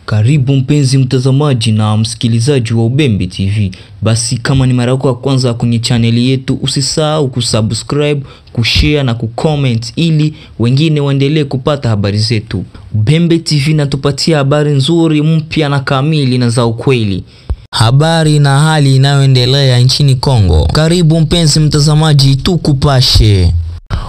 Karibu mpenzi mtazamaji na msikilizaji wa Ubembe TV. Basi kama ni mara yako ya kwanza kwenye chaneli yetu, usisahau kusubscribe, kushare na kucomment ili wengine waendelee kupata habari zetu. Ubembe TV natupatia habari nzuri, mpya na kamili na za ukweli. Habari na hali inayoendelea nchini Kongo. Karibu mpenzi mtazamaji, tukupashe.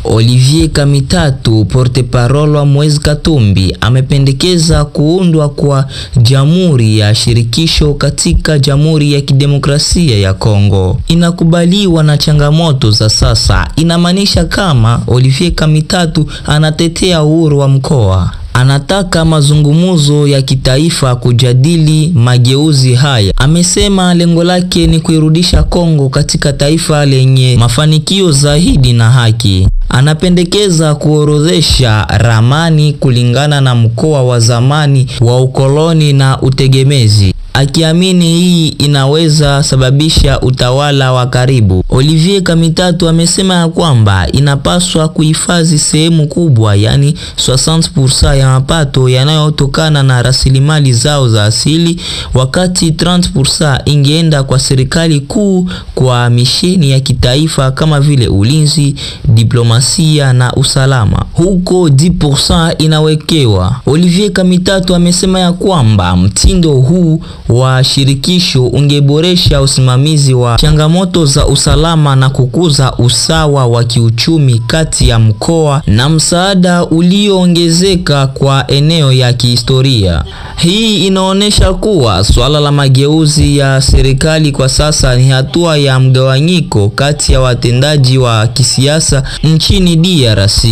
Olivier Kamitatu, porte-parole wa Moise Katumbi, amependekeza kuundwa kwa Jamhuri ya Shirikisho katika Jamhuri ya Kidemokrasia ya Kongo. Inakubaliwa na changamoto za sasa. Inamaanisha kama Olivier Kamitatu anatetea uhuru wa mkoa. Anataka mazungumzo ya kitaifa kujadili mageuzi haya. Amesema lengo lake ni kuirudisha Kongo katika taifa lenye mafanikio zaidi na haki. Anapendekeza kuorodhesha ramani kulingana na mkoa wa zamani wa ukoloni na utegemezi, akiamini hii inaweza sababisha utawala wa karibu. Olivier Kamitatu amesema ya kwamba inapaswa kuhifadhi sehemu kubwa, yani 60% ya mapato yanayotokana na rasilimali zao za asili, wakati 30% ingeenda kwa serikali kuu kwa misheni ya kitaifa kama vile ulinzi, diplomasia na usalama. Huko 10% inawekewa. Olivier Kamitatu amesema ya kwamba mtindo huu wa shirikisho ungeboresha usimamizi wa changamoto za usalama na kukuza usawa wa kiuchumi kati ya mkoa na msaada ulioongezeka kwa eneo ya kihistoria. Hii inaonesha kuwa swala la mageuzi ya serikali kwa sasa ni hatua ya mgawanyiko kati ya watendaji wa kisiasa nchini DRC.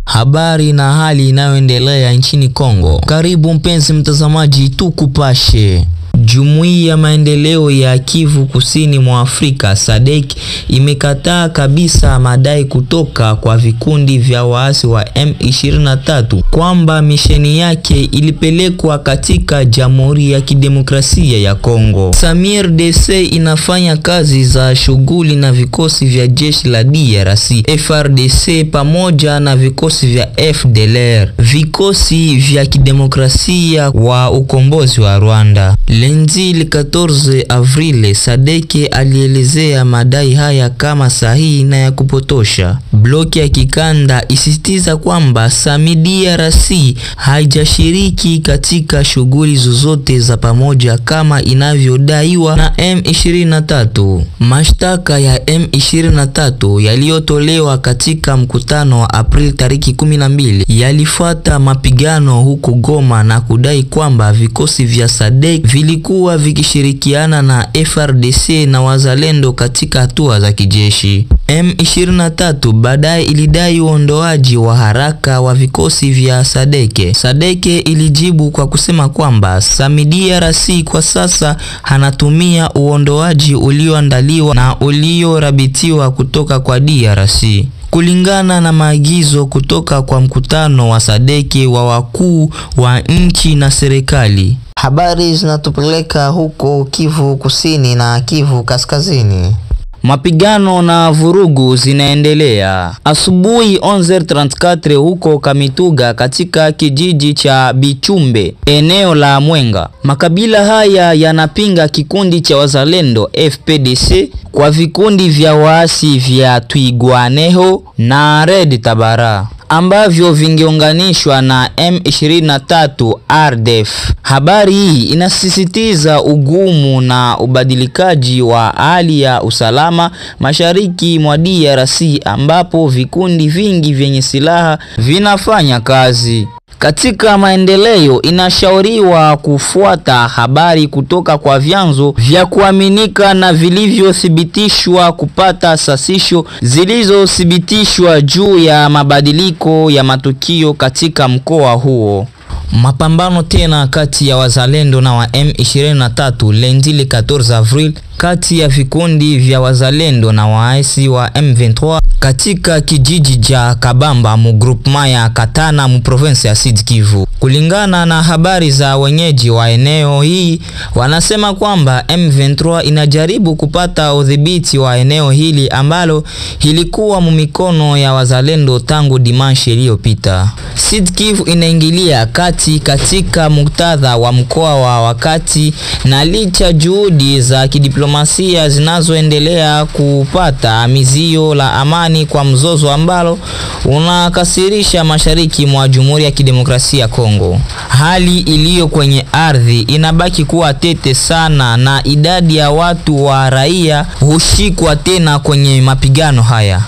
Habari na hali inayoendelea nchini Kongo. Karibu mpenzi mtazamaji, tukupashe. Jumuiya ya maendeleo ya Kivu Kusini mwa Afrika SADC imekataa kabisa madai kutoka kwa vikundi vya waasi wa M23 kwamba misheni yake ilipelekwa katika Jamhuri ya Kidemokrasia ya Kongo. Samir DC inafanya kazi za shughuli na vikosi vya jeshi la DRC, FRDC pamoja na vikosi vya FDLR, vikosi vya kidemokrasia wa ukombozi wa Rwanda. Lundi 14 Avril, SADC alielezea madai haya kama sahihi na ya kupotosha. Bloki ya kikanda isisitiza kwamba DRC haijashiriki katika shughuli zozote za pamoja kama inavyodaiwa na M23. Mashtaka ya M23 yaliyotolewa katika mkutano wa April tariki 12 yalifuata mapigano huko Goma na kudai kwamba vikosi vya SADC vilikuwa vikishirikiana na FRDC na wazalendo katika hatua za kijeshi. M23 baadaye ilidai uondoaji wa haraka wa vikosi vya SADC. SADC ilijibu kwa kusema kwamba DRC kwa sasa hanatumia uondoaji ulioandaliwa na uliorabitiwa kutoka kwa DRC. Kulingana na maagizo kutoka kwa mkutano wa SADC wa wakuu wa nchi na serikali. Habari zinatupeleka huko Kivu Kusini na Kivu Kaskazini. Mapigano na vurugu zinaendelea. Asubuhi 11:34 huko Kamituga katika kijiji cha Bichumbe, eneo la Mwenga. Makabila haya yanapinga kikundi cha wazalendo FPDC kwa vikundi vya waasi vya Twigwaneho na Red Tabara ambavyo vingeunganishwa na M23 RDF. Habari hii inasisitiza ugumu na ubadilikaji wa hali ya usalama mashariki mwa DRC ambapo vikundi vingi vyenye silaha vinafanya kazi. Katika maendeleo, inashauriwa kufuata habari kutoka kwa vyanzo vya kuaminika na vilivyothibitishwa, kupata sasisho zilizothibitishwa juu ya mabadiliko ya matukio katika mkoa huo. Mapambano tena kati ya wazalendo na wa M23 Lundi 14 Avril kati ya vikundi vya wazalendo na waasi wa M23 katika kijiji cha Kabamba mu groupement ya Katana mu province ya Sud Kivu. Kulingana na habari za wenyeji wa eneo hii, wanasema kwamba M23 inajaribu kupata udhibiti wa eneo hili ambalo ilikuwa mu mikono ya wazalendo tangu dimanche iliyopita. Sud Kivu inaingilia kati katika muktadha wa mkoa wa wakati, na licha juhudi za kidiplomasia zinazoendelea kupata mizio la amani kwa mzozo ambalo unakasirisha mashariki mwa Jamhuri ya Kidemokrasia ya Kongo. Hali iliyo kwenye ardhi inabaki kuwa tete sana, na idadi ya watu wa raia hushikwa tena kwenye mapigano haya.